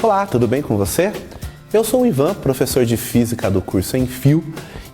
Olá, tudo bem com você? Eu sou o Ivan, professor de Física do curso Em Fio,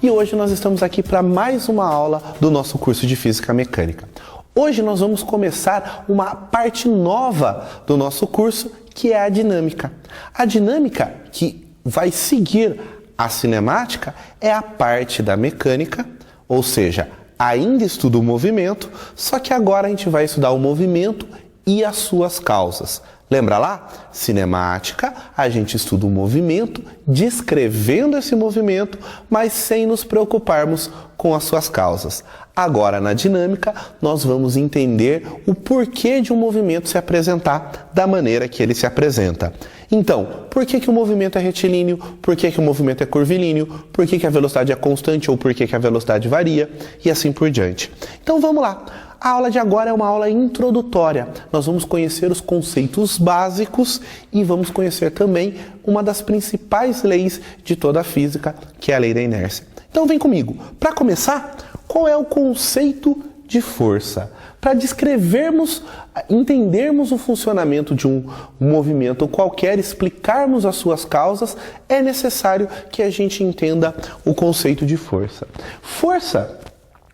e hoje nós estamos aqui para mais uma aula do nosso curso de Física Mecânica. Hoje nós vamos começar uma parte nova do nosso curso, que é a dinâmica. A dinâmica que vai seguir a cinemática é a parte da mecânica, ou seja, ainda estuda o movimento, só que agora a gente vai estudar o movimento e as suas causas. Lembra lá? Cinemática, a gente estuda o movimento, descrevendo esse movimento, mas sem nos preocuparmos com as suas causas. Agora, na dinâmica, nós vamos entender o porquê de um movimento se apresentar da maneira que ele se apresenta. Então, por que o movimento é retilíneo? Por que o movimento é curvilíneo? Por que a velocidade é constante ou por que a velocidade varia? E assim por diante. Então, vamos lá. A aula de agora é uma aula introdutória. Nós vamos conhecer os conceitos básicos e vamos conhecer também uma das principais leis de toda a física, que é a lei da inércia. Então vem comigo. Para começar, qual é o conceito de força? Para descrevermos, entendermos o funcionamento de um movimento qualquer, explicarmos as suas causas, é necessário que a gente entenda o conceito de força. Força,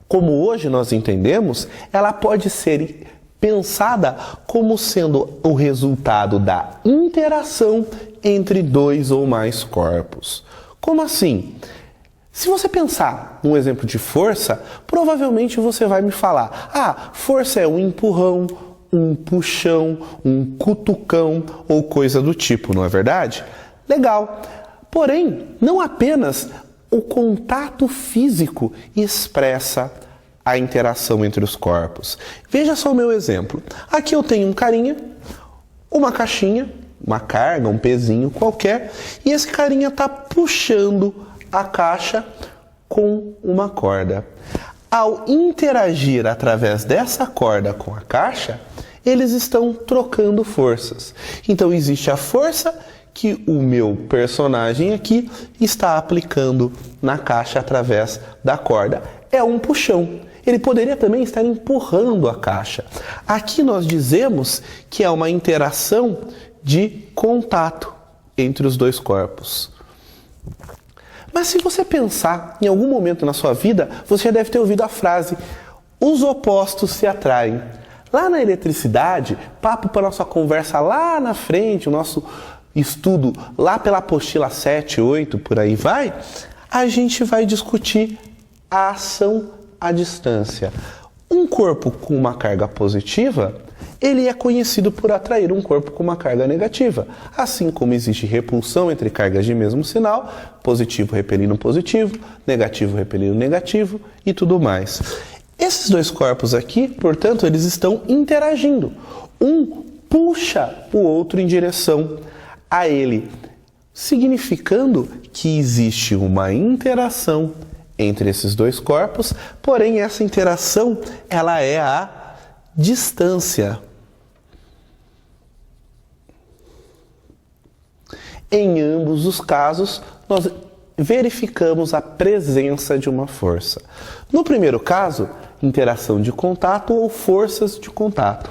como hoje nós entendemos, ela pode ser pensada como sendo o resultado da interação entre dois ou mais corpos. Como assim? Se você pensar num exemplo de força, provavelmente você vai me falar: força é um empurrão, um puxão, um cutucão ou coisa do tipo, não é verdade? Legal. Porém, não apenas o contato físico expressa a interação entre os corpos. Veja só o meu exemplo. Aqui eu tenho um carinha, uma caixinha, uma carga, um pezinho qualquer, e esse carinha está puxando a caixa com uma corda. Ao interagir através dessa corda com a caixa, eles estão trocando forças. Então existe a força que o meu personagem aqui está aplicando na caixa através da corda. É um puxão. Ele poderia também estar empurrando a caixa. Aqui nós dizemos que é uma interação de contato entre os dois corpos. Mas se você pensar em algum momento na sua vida, você já deve ter ouvido a frase: os opostos se atraem. Lá na eletricidade, papo para nossa conversa lá na frente, o nosso estudo lá pela apostila 7, 8, por aí vai, a gente vai discutir a ação à distância. Um corpo com uma carga positiva, ele é conhecido por atrair um corpo com uma carga negativa. Assim como existe repulsão entre cargas de mesmo sinal, positivo repelindo positivo, negativo repelindo negativo e tudo mais. Esses dois corpos aqui, portanto, eles estão interagindo. Um puxa o outro em direção a ele, significando que existe uma interação entre esses dois corpos, porém essa interação ela é a distância. Em ambos os casos, nós verificamos a presença de uma força. No primeiro caso, interação de contato ou forças de contato.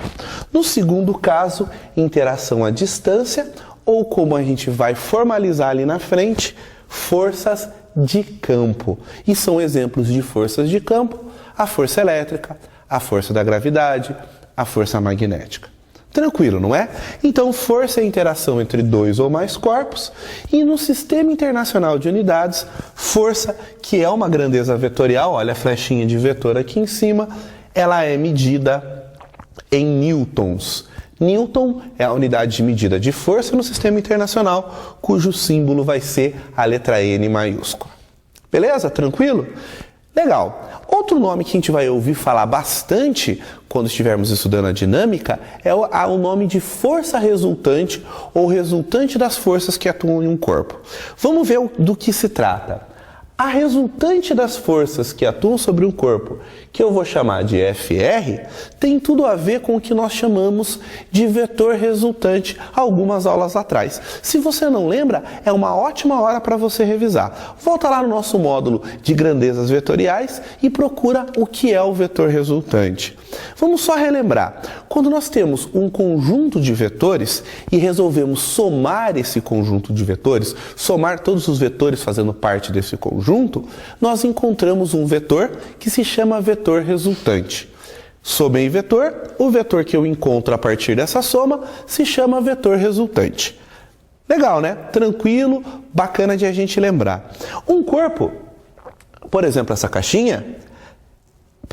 No segundo caso, interação à distância, ou como a gente vai formalizar ali na frente, forças de campo. E são exemplos de forças de campo: a força elétrica, a força da gravidade, a força magnética. Tranquilo, não é? Então, força é a interação entre dois ou mais corpos, e no Sistema Internacional de Unidades, força, que é uma grandeza vetorial, olha a flechinha de vetor aqui em cima, ela é medida em newtons. Newton é a unidade de medida de força no Sistema Internacional, cujo símbolo vai ser a letra N maiúscula. Beleza? Tranquilo? Legal. Outro nome que a gente vai ouvir falar bastante quando estivermos estudando a dinâmica é o nome de força resultante ou resultante das forças que atuam em um corpo. Vamos ver do que se trata. A resultante das forças que atuam sobre um corpo, que eu vou chamar de FR, tem tudo a ver com o que nós chamamos de vetor resultante algumas aulas atrás. Se você não lembra, é uma ótima hora para você revisar. Volta lá no nosso módulo de grandezas vetoriais e procura o que é o vetor resultante. Vamos só relembrar. Quando nós temos um conjunto de vetores e resolvemos somar esse conjunto de vetores, somar todos os vetores fazendo parte desse conjunto, nós encontramos um vetor que se chama vetor resultante. Somei vetor, o vetor que eu encontro a partir dessa soma se chama vetor resultante. Legal, né? Tranquilo, bacana de a gente lembrar. Um corpo, por exemplo, essa caixinha,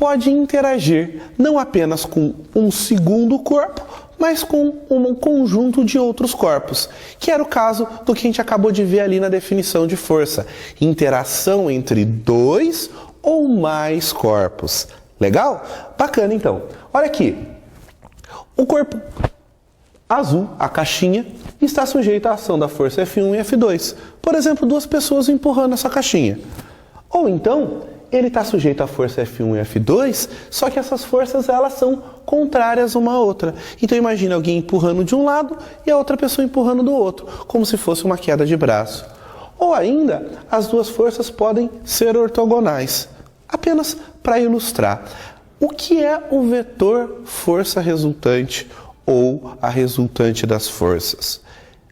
pode interagir não apenas com um segundo corpo, mas com um conjunto de outros corpos, que era o caso do que a gente acabou de ver ali na definição de força. Interação entre dois ou mais corpos. Legal? Bacana, então. Olha aqui. O corpo azul, a caixinha, está sujeito à ação da força F1 e F2. Por exemplo, duas pessoas empurrando essa caixinha. Ou então, ele está sujeito à força F1 e F2, só que essas forças elas são contrárias uma à outra. Então imagine alguém empurrando de um lado e a outra pessoa empurrando do outro, como se fosse uma queda de braço. Ou ainda, as duas forças podem ser ortogonais. Apenas para ilustrar. O que é o vetor força resultante ou a resultante das forças?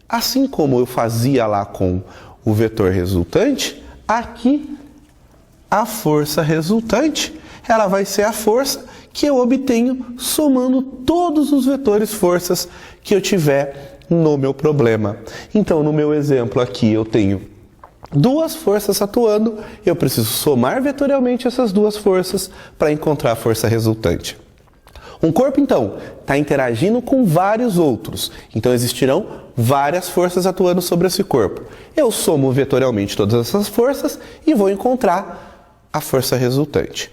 Assim como eu fazia lá com o vetor resultante, aqui a força resultante, ela vai ser a força que eu obtenho somando todos os vetores forças que eu tiver no meu problema. Então, no meu exemplo aqui, eu tenho duas forças atuando, eu preciso somar vetorialmente essas duas forças para encontrar a força resultante. Um corpo, então, está interagindo com vários outros, então existirão várias forças atuando sobre esse corpo. Eu somo vetorialmente todas essas forças e vou encontrar a força resultante.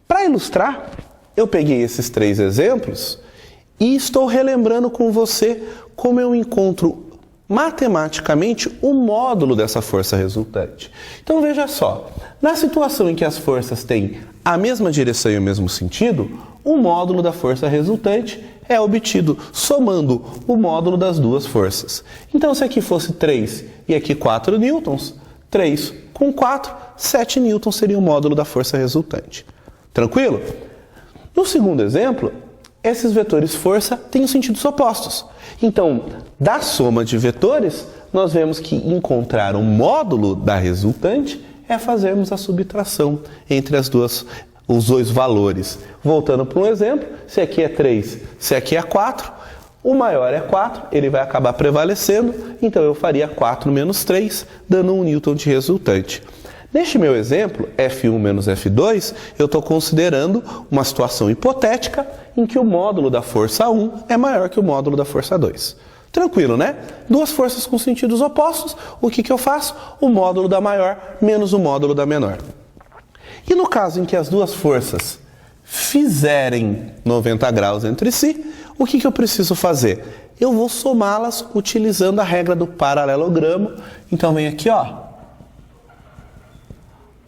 Para ilustrar, eu peguei esses três exemplos e estou relembrando com você como eu encontro matematicamente o módulo dessa força resultante. Então veja só, na situação em que as forças têm a mesma direção e o mesmo sentido, o módulo da força resultante é obtido somando o módulo das duas forças. Então se aqui fosse 3 e aqui 4 newtons, 3 com 4, 7 newtons seria o módulo da força resultante. Tranquilo? No segundo exemplo, esses vetores força têm os sentidos opostos. Então, da soma de vetores, nós vemos que encontrar o módulo da resultante é fazermos a subtração entre os dois valores. Voltando para um exemplo, se aqui é 3, se aqui é 4, o maior é 4, ele vai acabar prevalecendo, então eu faria 4 menos 3, dando 1 newton de resultante. Neste meu exemplo, F1 menos F2, eu estou considerando uma situação hipotética em que o módulo da força 1 é maior que o módulo da força 2. Tranquilo, né? Duas forças com sentidos opostos, o que eu faço? O módulo da maior menos o módulo da menor. E no caso em que as duas forças fizerem 90 graus entre si, o que eu preciso fazer? Eu vou somá-las utilizando a regra do paralelogramo. Então vem aqui, ó.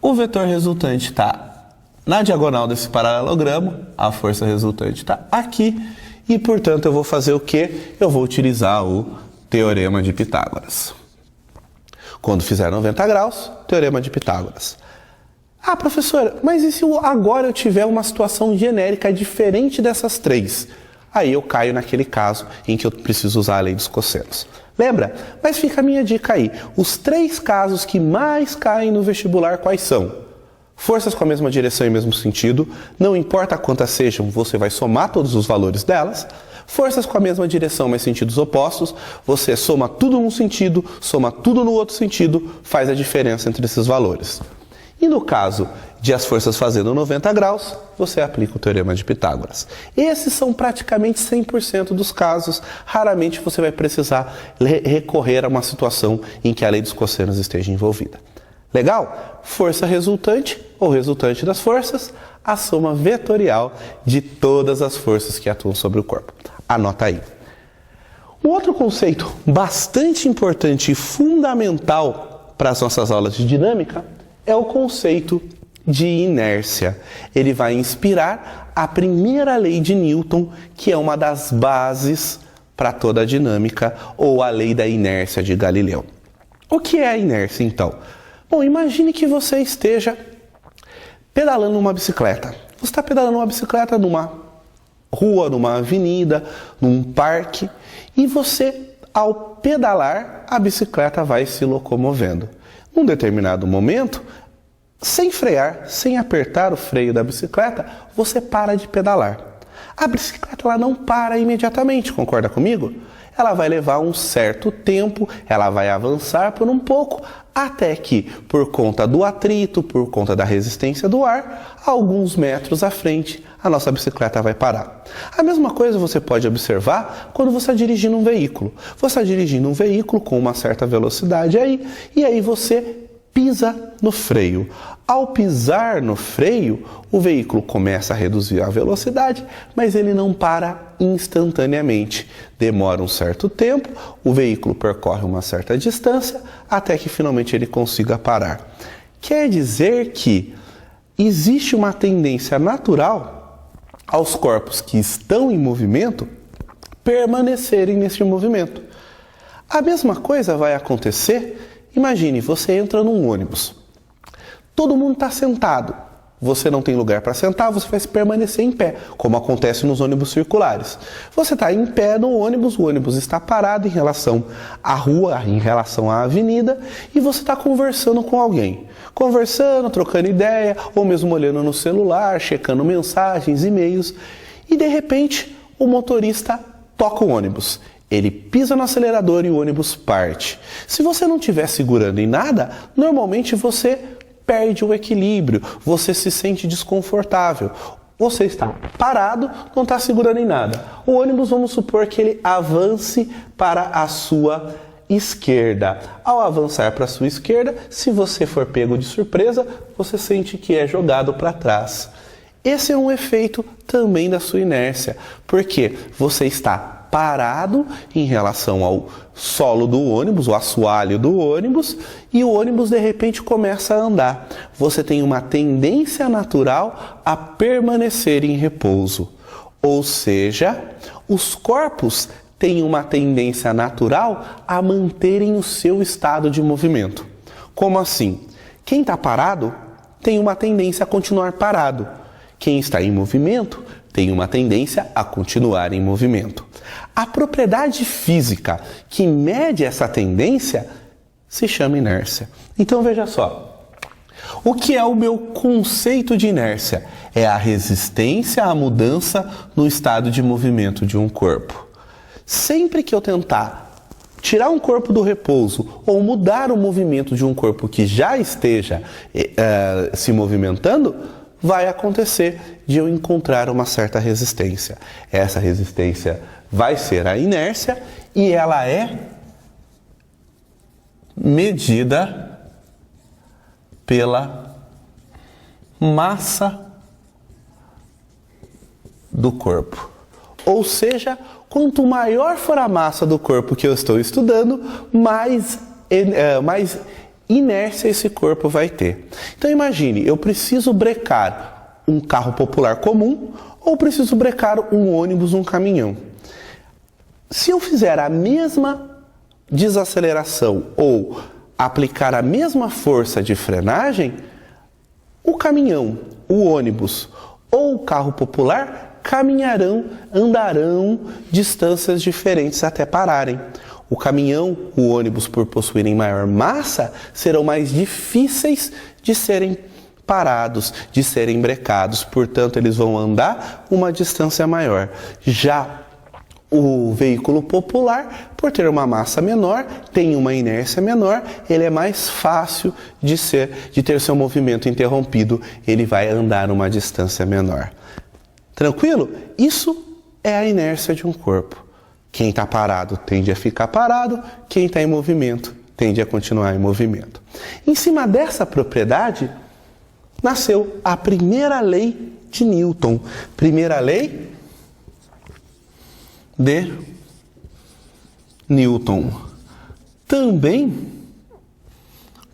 O vetor resultante está na diagonal desse paralelogramo, a força resultante está aqui, e portanto eu vou fazer o quê? Eu vou utilizar o teorema de Pitágoras. Quando fizer 90 graus, teorema de Pitágoras. Ah, professora, mas e se agora eu tiver uma situação genérica diferente dessas três? Aí eu caio naquele caso em que eu preciso usar a lei dos cossenos. Lembra? Mas fica a minha dica aí. Os três casos que mais caem no vestibular quais são? Forças com a mesma direção e mesmo sentido, não importa quantas sejam, você vai somar todos os valores delas. Forças com a mesma direção, mas sentidos opostos, você soma tudo num sentido, soma tudo no outro sentido, faz a diferença entre esses valores. E no caso de as forças fazendo 90 graus, você aplica o teorema de Pitágoras. Esses são praticamente 100% dos casos. Raramente você vai precisar recorrer a uma situação em que a lei dos cossenos esteja envolvida. Legal? Força resultante ou resultante das forças, a soma vetorial de todas as forças que atuam sobre o corpo. Anota aí. Um outro conceito bastante importante e fundamental para as nossas aulas de dinâmica é o conceito de inércia. Ele vai inspirar a primeira lei de Newton, que é uma das bases para toda a dinâmica, ou a lei da inércia de Galileu. O que é a inércia, então? Bom, imagine que você esteja pedalando uma bicicleta. Você está pedalando uma bicicleta numa rua, numa avenida, num parque, e você, ao pedalar, a bicicleta vai se locomovendo. Num determinado momento, sem frear, sem apertar o freio da bicicleta, você para de pedalar. A bicicleta ela não para imediatamente, concorda comigo? Ela vai levar um certo tempo, ela vai avançar por um pouco, até que, por conta do atrito, por conta da resistência do ar, alguns metros à frente, a nossa bicicleta vai parar. A mesma coisa você pode observar quando você está dirigindo um veículo. Você está dirigindo um veículo com uma certa velocidade aí, e aí você pisa no freio. Ao pisar no freio, o veículo começa a reduzir a velocidade, mas ele não para instantaneamente. Demora um certo tempo, o veículo percorre uma certa distância, até que finalmente ele consiga parar. Quer dizer que existe uma tendência natural aos corpos que estão em movimento permanecerem nesse movimento. A mesma coisa vai acontecer. Imagine, você entra num ônibus, todo mundo está sentado, você não tem lugar para sentar, você vai permanecer em pé, como acontece nos ônibus circulares. Você está em pé no ônibus, o ônibus está parado em relação à rua, em relação à avenida, e você está conversando com alguém. Conversando, trocando ideia, ou mesmo olhando no celular, checando mensagens, e-mails, e de repente o motorista toca o ônibus. Ele pisa no acelerador e o ônibus parte. Se você não estiver segurando em nada, normalmente você perde o equilíbrio, você se sente desconfortável. Você está parado, não está segurando em nada. O ônibus, vamos supor que ele avance para a sua esquerda. Ao avançar para a sua esquerda, se você for pego de surpresa, você sente que é jogado para trás. Esse é um efeito também da sua inércia, porque você está parado em relação ao solo do ônibus, o assoalho do ônibus, e o ônibus de repente começa a andar. Você tem uma tendência natural a permanecer em repouso. Ou seja, os corpos têm uma tendência natural a manterem o seu estado de movimento. Como assim? Quem está parado tem uma tendência a continuar parado. Quem está em movimento tem uma tendência a continuar em movimento. A propriedade física que mede essa tendência se chama inércia. Então veja só, o que é o meu conceito de inércia? É a resistência à mudança no estado de movimento de um corpo. Sempre que eu tentar tirar um corpo do repouso ou mudar o movimento de um corpo que já esteja se movimentando, vai acontecer de eu encontrar uma certa resistência. Essa resistência vai ser a inércia e ela é medida pela massa do corpo. Ou seja, quanto maior for a massa do corpo que eu estou estudando, mais inércia esse corpo vai ter. Então imagine, eu preciso brecar um carro popular comum ou preciso brecar um ônibus, um caminhão. Se eu fizer a mesma desaceleração ou aplicar a mesma força de frenagem, o caminhão, o ônibus ou o carro popular andarão distâncias diferentes até pararem. O caminhão, o ônibus, por possuírem maior massa, serão mais difíceis de serem parados, de serem brecados. Portanto, eles vão andar uma distância maior. Já o veículo popular, por ter uma massa menor, tem uma inércia menor, ele é mais fácil de ter seu movimento interrompido, ele vai andar uma distância menor. Tranquilo? Isso é a inércia de um corpo. Quem está parado tende a ficar parado, quem está em movimento tende a continuar em movimento. Em cima dessa propriedade, nasceu a primeira lei de Newton. Primeira lei de Newton. Também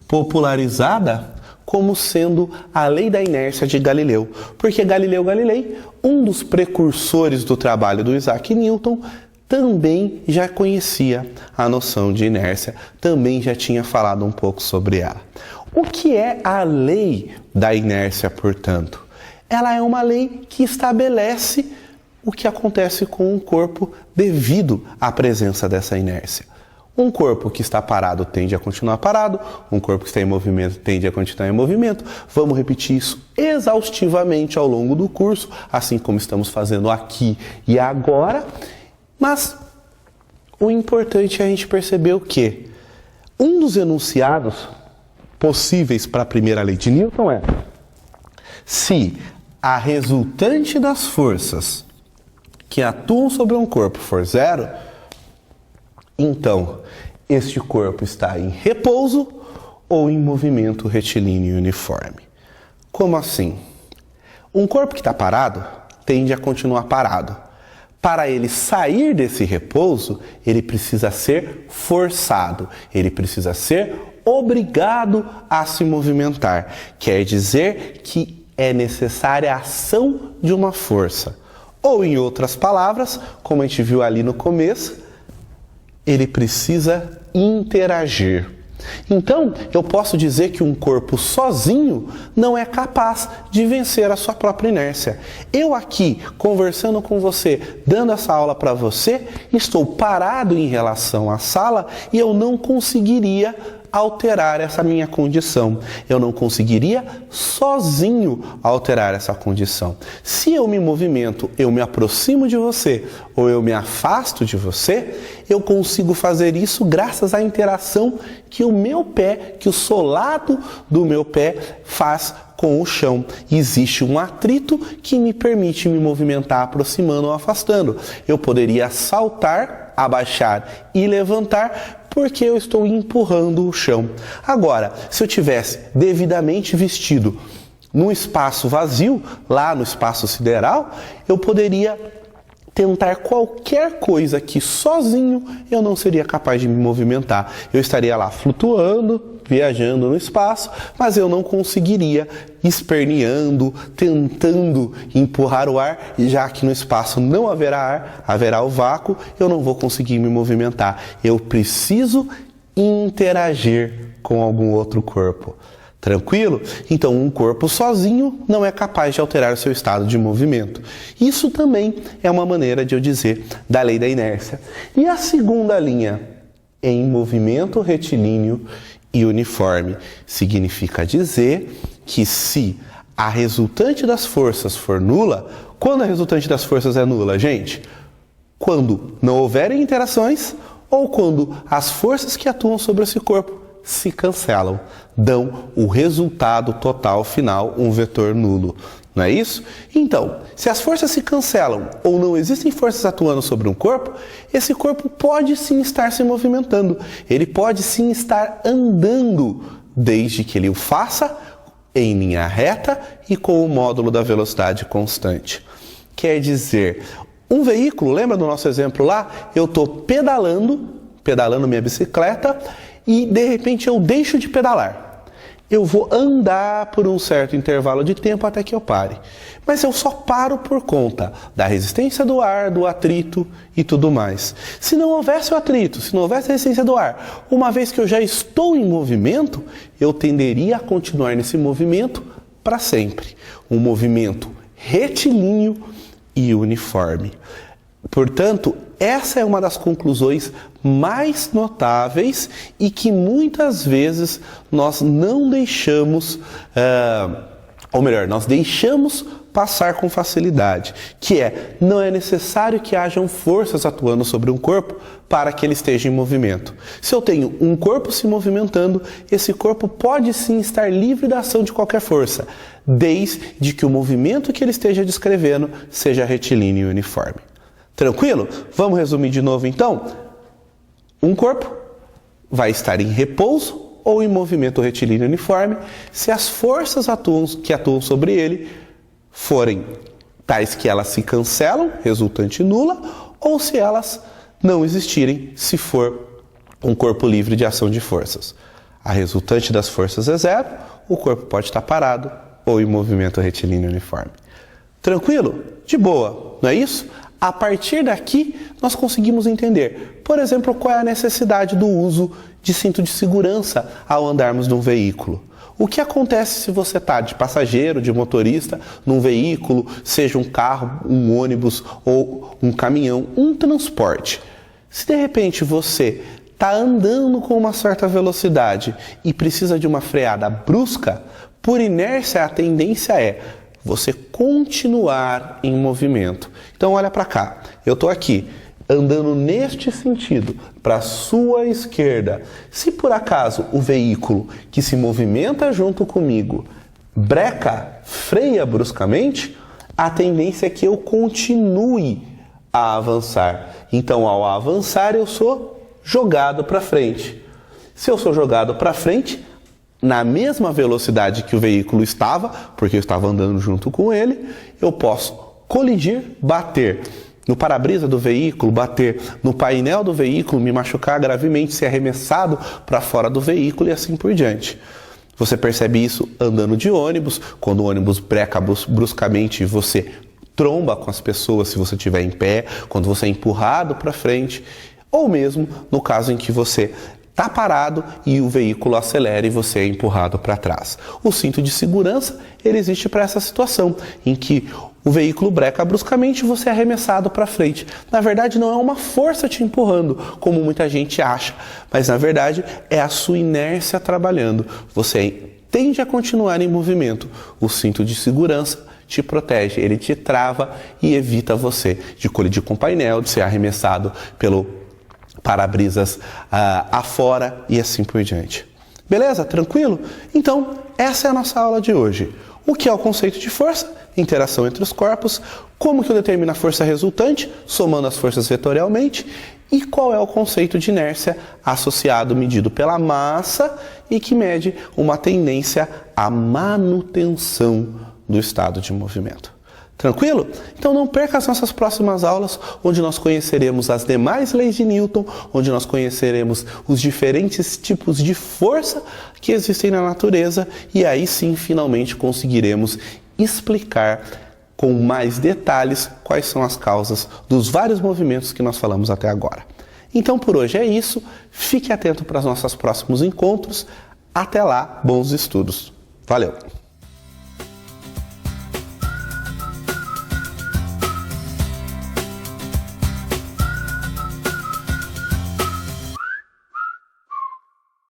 popularizada como sendo a lei da inércia de Galileu, porque Galileu Galilei, um dos precursores do trabalho do Isaac Newton, também já conhecia a noção de inércia, também já tinha falado um pouco sobre ela. O que é a lei da inércia, portanto? Ela é uma lei que estabelece o que acontece com um corpo devido à presença dessa inércia. Um corpo que está parado tende a continuar parado, um corpo que está em movimento tende a continuar em movimento. Vamos repetir isso exaustivamente ao longo do curso, assim como estamos fazendo aqui e agora. Mas o importante é a gente perceber o quê? Um dos enunciados possíveis para a primeira lei de Newton é: se a resultante das forças que atuam sobre um corpo for zero, então este corpo está em repouso ou em movimento retilíneo uniforme. Como assim? Um corpo que está parado tende a continuar parado. Para ele sair desse repouso, ele precisa ser forçado, ele precisa ser obrigado a se movimentar. Quer dizer que é necessária a ação de uma força. Ou, em outras palavras, como a gente viu ali no começo, ele precisa interagir. Então, eu posso dizer que um corpo sozinho não é capaz de vencer a sua própria inércia. Eu aqui, conversando com você, dando essa aula para você, estou parado em relação à sala e eu não conseguiria alterar essa minha condição. Eu não conseguiria sozinho alterar essa condição. Se eu me movimento, eu me aproximo de você ou eu me afasto de você, eu consigo fazer isso graças à interação que o meu pé, que o solado do meu pé faz com o chão. Existe um atrito que me permite me movimentar aproximando ou afastando. Eu poderia saltar, abaixar e levantar porque eu estou empurrando o chão. Agora, se eu tivesse devidamente vestido num espaço vazio, lá no espaço sideral, eu poderia tentar qualquer coisa que sozinho eu não seria capaz de me movimentar. Eu estaria lá flutuando, viajando no espaço, mas eu não conseguiria esperneando, tentando empurrar o ar, e já que no espaço não haverá ar, haverá o vácuo, eu não vou conseguir me movimentar. Eu preciso interagir com algum outro corpo. Tranquilo? Então, um corpo sozinho não é capaz de alterar o seu estado de movimento. Isso também é uma maneira de eu dizer da lei da inércia. E a segunda linha, em movimento retilíneo e uniforme, significa dizer que se a resultante das forças for nula, quando a resultante das forças é nula, gente? Quando não houverem interações ou quando as forças que atuam sobre esse corpo se cancelam, dão o resultado total final, um vetor nulo. Não é isso? Então, se as forças se cancelam ou não existem forças atuando sobre um corpo, esse corpo pode sim estar se movimentando. Ele pode sim estar andando, desde que ele o faça em linha reta e com o módulo da velocidade constante. Quer dizer, um veículo, lembra do nosso exemplo lá? Eu estou pedalando minha bicicleta e de repente eu deixo de pedalar. Eu vou andar por um certo intervalo de tempo até que eu pare. Mas eu só paro por conta da resistência do ar, do atrito e tudo mais. Se não houvesse o atrito, se não houvesse a resistência do ar, uma vez que eu já estou em movimento, eu tenderia a continuar nesse movimento para sempre. Um movimento retilíneo e uniforme. Portanto, essa é uma das conclusões mais notáveis e que muitas vezes nós não deixamos, nós deixamos passar com facilidade, que é, não é necessário que hajam forças atuando sobre um corpo para que ele esteja em movimento. Se eu tenho um corpo se movimentando, esse corpo pode sim estar livre da ação de qualquer força, desde que o movimento que ele esteja descrevendo seja retilíneo e uniforme. Tranquilo? Vamos resumir de novo então? Um corpo vai estar em repouso ou em movimento retilíneo uniforme se as forças que atuam sobre ele forem tais que elas se cancelam, resultante nula, ou se elas não existirem, se for um corpo livre de ação de forças. A resultante das forças é zero, o corpo pode estar parado ou em movimento retilíneo uniforme. Tranquilo? De boa, não é isso? A partir daqui, nós conseguimos entender, por exemplo, qual é a necessidade do uso de cinto de segurança ao andarmos num veículo. O que acontece se você está de passageiro, de motorista, num veículo, seja um carro, um ônibus ou um caminhão, um transporte? Se de repente você está andando com uma certa velocidade e precisa de uma freada brusca, por inércia a tendência é você continuar em movimento. Então olha para cá, eu estou aqui andando neste sentido, para a sua esquerda. Se por acaso o veículo que se movimenta junto comigo breca, freia bruscamente, a tendência é que eu continue a avançar. Então ao avançar eu sou jogado para frente. Se eu sou jogado para frente, na mesma velocidade que o veículo estava, porque eu estava andando junto com ele, eu posso colidir, bater no para-brisa do veículo, bater no painel do veículo, me machucar gravemente, ser arremessado para fora do veículo e assim por diante. Você percebe isso andando de ônibus, quando o ônibus breca bruscamente e você tromba com as pessoas se você estiver em pé, quando você é empurrado para frente, ou mesmo no caso em que você está parado e o veículo acelera e você é empurrado para trás. O cinto de segurança, ele existe para essa situação, em que o veículo breca bruscamente e você é arremessado para frente. Na verdade, não é uma força te empurrando, como muita gente acha, mas na verdade é a sua inércia trabalhando. Você tende a continuar em movimento. O cinto de segurança te protege, ele te trava e evita você de colidir com o painel, de ser arremessado pelo para-brisas afora e assim por diante. Beleza? Tranquilo? Então, essa é a nossa aula de hoje. O que é o conceito de força? Interação entre os corpos. Como que eu determino a força resultante? Somando as forças vetorialmente. E qual é o conceito de inércia associado, medido pela massa e que mede uma tendência à manutenção do estado de movimento. Tranquilo? Então não perca as nossas próximas aulas, onde nós conheceremos as demais leis de Newton, onde nós conheceremos os diferentes tipos de força que existem na natureza e aí sim, finalmente, conseguiremos explicar com mais detalhes quais são as causas dos vários movimentos que nós falamos até agora. Então por hoje é isso, fique atento para os nossos próximos encontros. Até lá, bons estudos. Valeu!